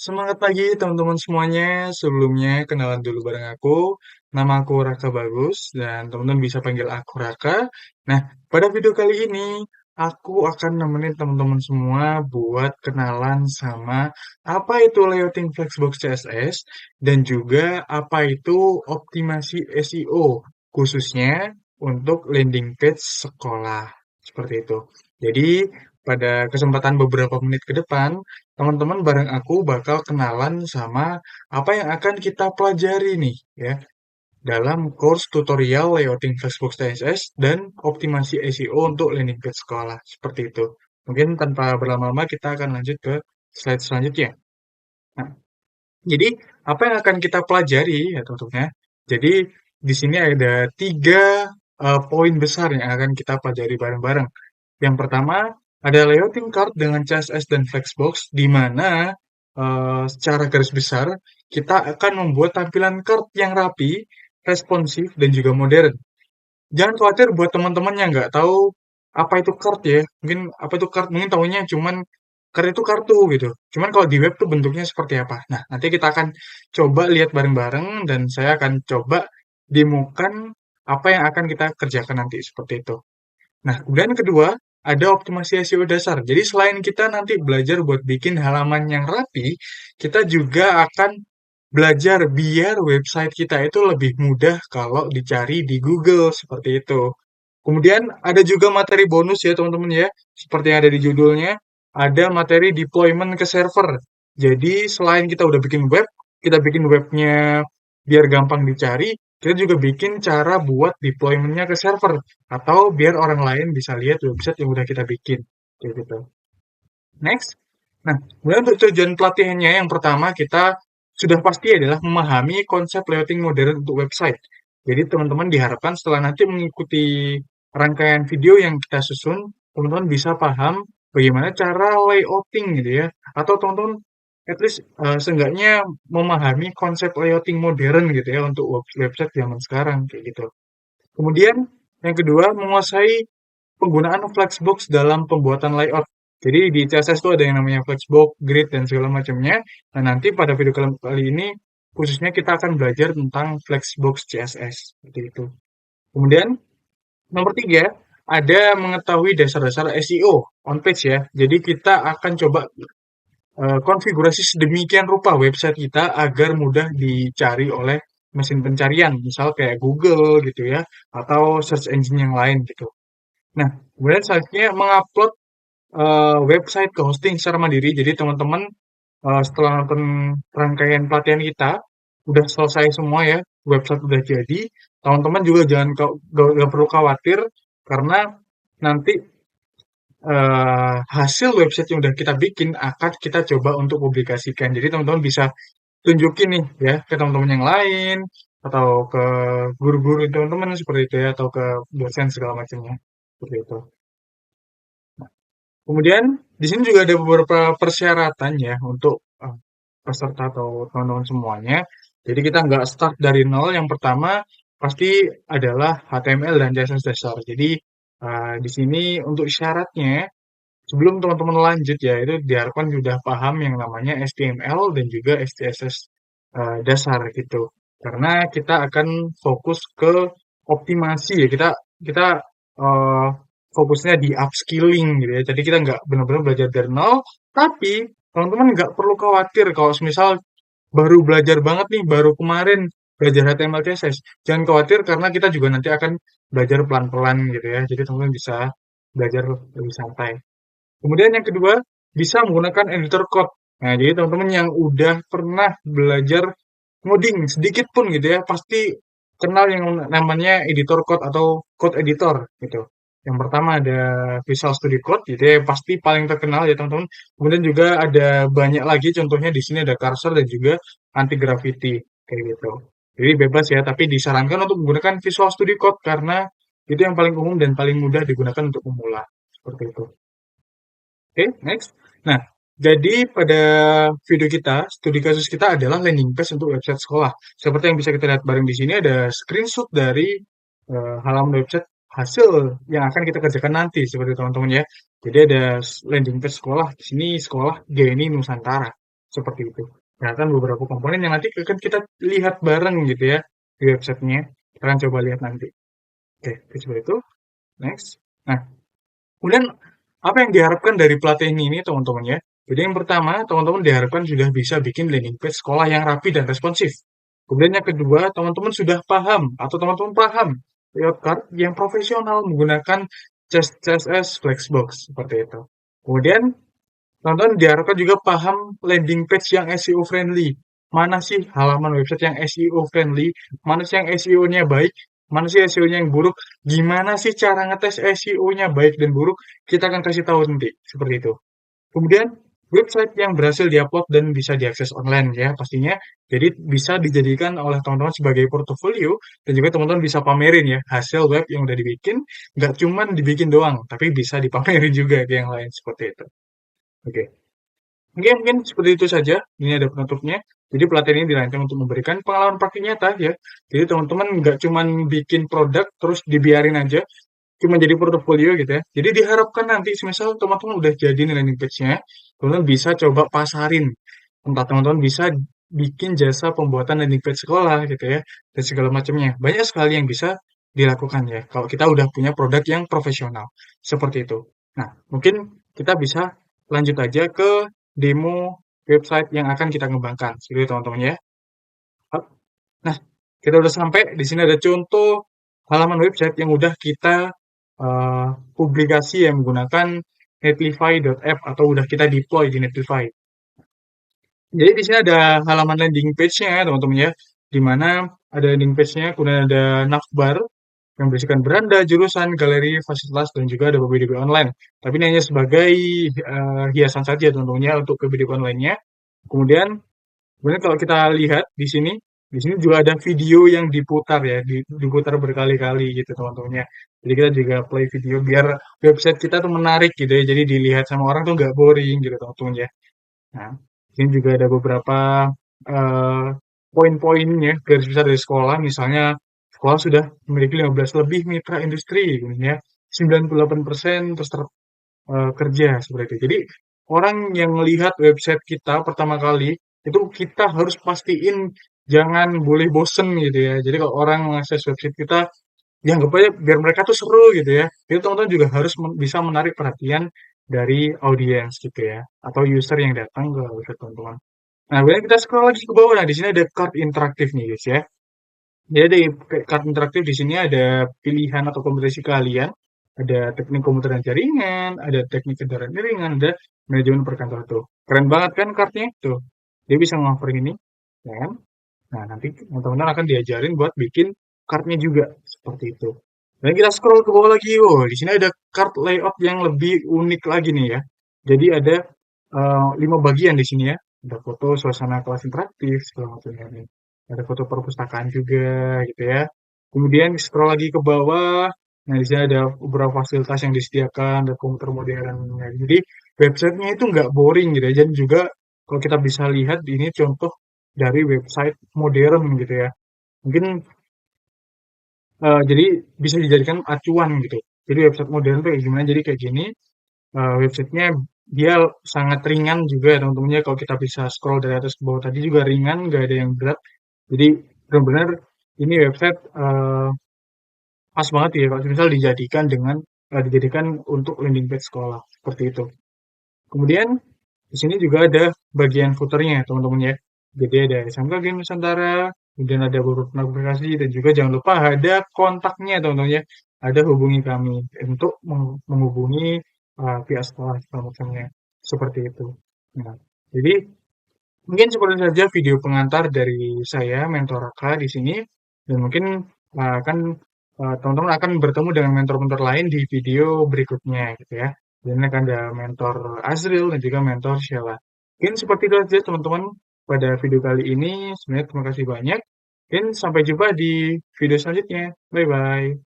Semangat pagi teman-teman semuanya. Sebelumnya kenalan dulu bareng aku. Nama aku Raka Bagus dan teman-teman bisa panggil aku Raka. Nah, pada video kali ini aku akan nemenin teman-teman semua buat kenalan sama apa itu layouting Flexbox CSS dan juga apa itu optimasi SEO khususnya untuk landing page sekolah. Seperti itu. Jadi, pada kesempatan beberapa menit ke depan, teman-teman bareng aku bakal kenalan sama apa yang akan kita pelajari nih ya dalam course tutorial layouting Flexbox CSS dan optimasi SEO untuk landing page sekolah. Seperti itu. Mungkin tanpa berlama-lama kita akan lanjut ke slide selanjutnya. Nah, jadi apa yang akan kita pelajari ya teman-teman ya. Jadi di sini ada tiga poin besar yang akan kita pelajari bareng-bareng. Yang pertama, ada layouting card dengan CSS dan Flexbox, di mana secara garis besar kita akan membuat tampilan card yang rapi, responsif, dan juga modern. Jangan khawatir buat teman-teman yang nggak tahu apa itu card ya. Mungkin apa itu card, mungkin tahunya cuman card itu kartu gitu. Cuman kalau di web tuh bentuknya seperti apa. Nah, nanti kita akan coba lihat bareng-bareng dan saya akan coba demokan apa yang akan kita kerjakan nanti seperti itu. Nah, kemudian yang kedua, ada optimasi SEO dasar. Jadi selain kita nanti belajar buat bikin halaman yang rapi, kita juga akan belajar biar website kita itu lebih mudah kalau dicari di Google, seperti itu. Kemudian ada juga materi bonus ya teman-teman ya, seperti yang ada di judulnya, ada materi deployment ke server. Jadi selain kita udah bikin web, kita bikin webnya biar gampang dicari, kita juga bikin cara buat deploymentnya ke server atau biar orang lain bisa lihat website yang udah kita bikin, kayak gitu. Next. Nah, kemudian untuk tujuan pelatihannya yang pertama kita sudah pasti adalah memahami konsep layouting modern untuk website. Jadi teman-teman diharapkan setelah nanti mengikuti rangkaian video yang kita susun, teman-teman bisa paham bagaimana cara layouting gitu ya. Atau teman-teman at least seenggaknya memahami konsep layouting modern gitu ya untuk website zaman sekarang kayak gitu. Kemudian yang kedua, menguasai penggunaan Flexbox dalam pembuatan layout. Jadi di CSS itu ada yang namanya Flexbox, grid, dan segala macamnya. Nah, nanti pada video kali ini, khususnya kita akan belajar tentang Flexbox CSS. Seperti itu. Kemudian, nomor tiga, ada mengetahui dasar-dasar SEO on page ya. Jadi kita akan coba konfigurasi sedemikian rupa website kita agar mudah dicari oleh mesin pencarian, misal kayak Google gitu ya, atau search engine yang lain gitu. Nah, kemudian selanjutnya mengupload website ke hosting secara mandiri. Jadi teman-teman setelah nonton rangkaian pelatihan kita, udah selesai semua ya, website udah jadi. Teman-teman juga jangan gak perlu khawatir karena nanti hasil website yang udah kita bikin akan kita coba untuk publikasikan. Jadi teman-teman bisa tunjukin nih ya ke teman-teman yang lain atau ke guru-guru teman-teman seperti itu ya atau ke dosen segala macamnya seperti itu. Kemudian di sini juga ada beberapa persyaratan ya untuk peserta atau teman-teman semuanya. Jadi kita nggak start dari nol. Yang pertama pasti adalah HTML dan CSS dasar. Jadi di sini untuk syaratnya sebelum teman-teman lanjut ya itu diharapkan sudah paham yang namanya HTML dan juga CSS dasar gitu. Karena kita akan fokus ke optimasi ya. Kita eh, fokusnya di upskilling gitu ya. Jadi kita nggak benar-benar belajar dari nol, tapi teman-teman nggak perlu khawatir kalau misal baru belajar banget nih, baru kemarin belajar HTML CSS. Jangan khawatir karena kita juga nanti akan belajar pelan-pelan gitu ya. Jadi teman-teman bisa belajar lebih santai. Kemudian yang kedua, bisa menggunakan editor code. Nah, jadi teman-teman yang udah pernah belajar ngoding sedikit pun gitu ya, pasti kenal yang namanya editor code atau code editor gitu. Yang pertama ada Visual Studio Code, gitu ya, pasti paling terkenal ya teman-teman. Kemudian juga ada banyak lagi, contohnya di sini ada Cursor dan juga Anti Gravity kayak gitu. Jadi bebas ya, tapi disarankan untuk menggunakan Visual Studio Code karena itu yang paling umum dan paling mudah digunakan untuk pemula. Seperti itu. Oke, next. Nah, jadi pada video kita, studi kasus kita adalah landing page untuk website sekolah. Seperti yang bisa kita lihat bareng di sini ada screenshot dari halaman website hasil yang akan kita kerjakan nanti, seperti teman-teman ya. Jadi ada landing page sekolah di sini sekolah Geni Nusantara. seperti itu. Nah, kan beberapa komponen yang nanti akan kita lihat bareng gitu ya di websitenya. Kita akan coba lihat nanti. Oke, seperti itu. Next. Nah, kemudian apa yang diharapkan dari pelatihan ini teman-teman ya? Jadi yang pertama, teman-teman diharapkan sudah bisa bikin landing page sekolah yang rapi dan responsif. Kemudian yang kedua, teman-teman sudah paham atau teman-teman paham layout card yang profesional menggunakan CSS Flexbox seperti itu. Kemudian teman-teman diharapkan juga paham landing page yang SEO friendly. Mana sih halaman website yang SEO friendly? Mana sih yang SEO-nya baik? Mana sih SEO-nya yang buruk? Gimana sih cara ngetes SEO-nya baik dan buruk? Kita akan kasih tahu nanti. Seperti itu. Kemudian website yang berhasil diupload dan bisa diakses online ya pastinya. Jadi bisa dijadikan oleh teman-teman sebagai portofolio dan juga teman-teman bisa pamerin ya hasil web yang udah dibikin. Nggak cuman dibikin doang, tapi bisa dipamerin juga ke yang lain seperti itu. Oke. Oke, mungkin seperti itu saja. Ini ada penutupnya. Jadi pelatihan ini dirancang untuk memberikan pengalaman praktik nyata ya. Jadi teman-teman nggak cuman bikin produk terus dibiarin aja, cuma jadi portofolio gitu ya. Jadi diharapkan nanti semisal teman-teman udah jadi nih landing page-nya, teman-teman bisa coba pasarin. Entah teman-teman bisa bikin jasa pembuatan landing page sekolah gitu ya, dan segala macamnya. Banyak sekali yang bisa dilakukan ya, kalau kita udah punya produk yang profesional. Seperti itu. Nah, mungkin kita bisa lanjut aja ke demo website yang akan kita kembangkan. Seperti itu teman-teman ya. Nah, kita udah sampai di sini ada contoh halaman website yang udah kita eh, publikasi yang menggunakan netlify.app atau udah kita deploy di Netlify. Jadi di sini ada halaman landing page-nya ya, teman-teman ya, di mana ada landing page-nya, kemudian ada navbar yang berisikan beranda, jurusan, galeri, fasilitas, dan juga ada PPDB online. Tapi ini hanya sebagai hiasan saja teman-teman ya untuk PPDB online-nya. Kemudian kalau kita lihat di sini juga ada video yang diputar ya, diputar berkali-kali gitu teman-teman ya. Jadi kita juga play video biar website kita tuh menarik gitu ya. Jadi dilihat sama orang tuh nggak boring gitu teman-teman ya. Nah, di sini juga ada beberapa eh, poin-poinnya garis besar dari sekolah. Misalnya sekolah sudah memiliki 15 lebih mitra industri, kemudian ya 98% peserta kerja seperti itu. Jadi orang yang melihat website kita pertama kali itu kita harus pastiin jangan boleh bosen gitu ya. Jadi kalau orang mengakses website kita dianggap aja biar mereka tuh seru gitu ya. Itu teman-teman juga harus bisa menarik perhatian dari audiens gitu ya atau user yang datang ke website teman-teman. Nah, kemudian kita scroll lagi ke bawah. Nah, di sini ada card interaktif nih guys ya. Jadi di card interaktif di sini ada pilihan atau kompetensi kalian, ada teknik komputer dan jaringan, ada teknik kendaraan ringan, ada manajemen perkantoran tuh. Keren banget kan kartnya tuh. Dia bisa nge ini, ya kan? Nah, nanti teman-teman akan diajarin buat bikin kartnya juga seperti itu. Dan kita scroll ke bawah lagi, oh di sini ada card layout yang lebih unik lagi nih ya. Jadi ada 5 bagian di sini ya. Ada foto suasana kelas interaktif segala macamnya nih. Ada foto perpustakaan juga gitu ya. Kemudian scroll lagi ke bawah. Nah, di sini ada beberapa fasilitas yang disediakan, ada komputer modern. Ya. Jadi websitenya itu nggak boring gitu ya. Dan juga kalau kita bisa lihat ini contoh dari website modern gitu ya. Mungkin jadi bisa dijadikan acuan gitu. Jadi website modern tuh kayak gimana? Jadi kayak gini. Websitenya dia sangat ringan juga ya teman-teman ya. Kalau kita bisa scroll dari atas ke bawah tadi juga ringan, nggak ada yang berat. Jadi benar-benar ini website pas banget ya kalau misal dijadikan untuk landing page sekolah seperti itu. Kemudian di sini juga ada bagian footernya teman-teman ya. Jadi ada SMK Game Nusantara, kemudian ada beberapa aplikasi dan juga jangan lupa ada kontaknya teman-teman ya. Ada hubungi kami untuk menghubungi pihak sekolah segala macamnya seperti itu. Nah, jadi mungkin seperti saja video pengantar dari saya, Mentor Raka di sini, dan mungkin akan teman-teman akan bertemu dengan mentor-mentor lain di video berikutnya gitu ya. Dan ini akan ada mentor Azril dan juga mentor Sheila. Mungkin seperti itu saja teman-teman pada video kali ini. Sebenarnya terima kasih banyak. Dan sampai jumpa di video selanjutnya. Bye-bye.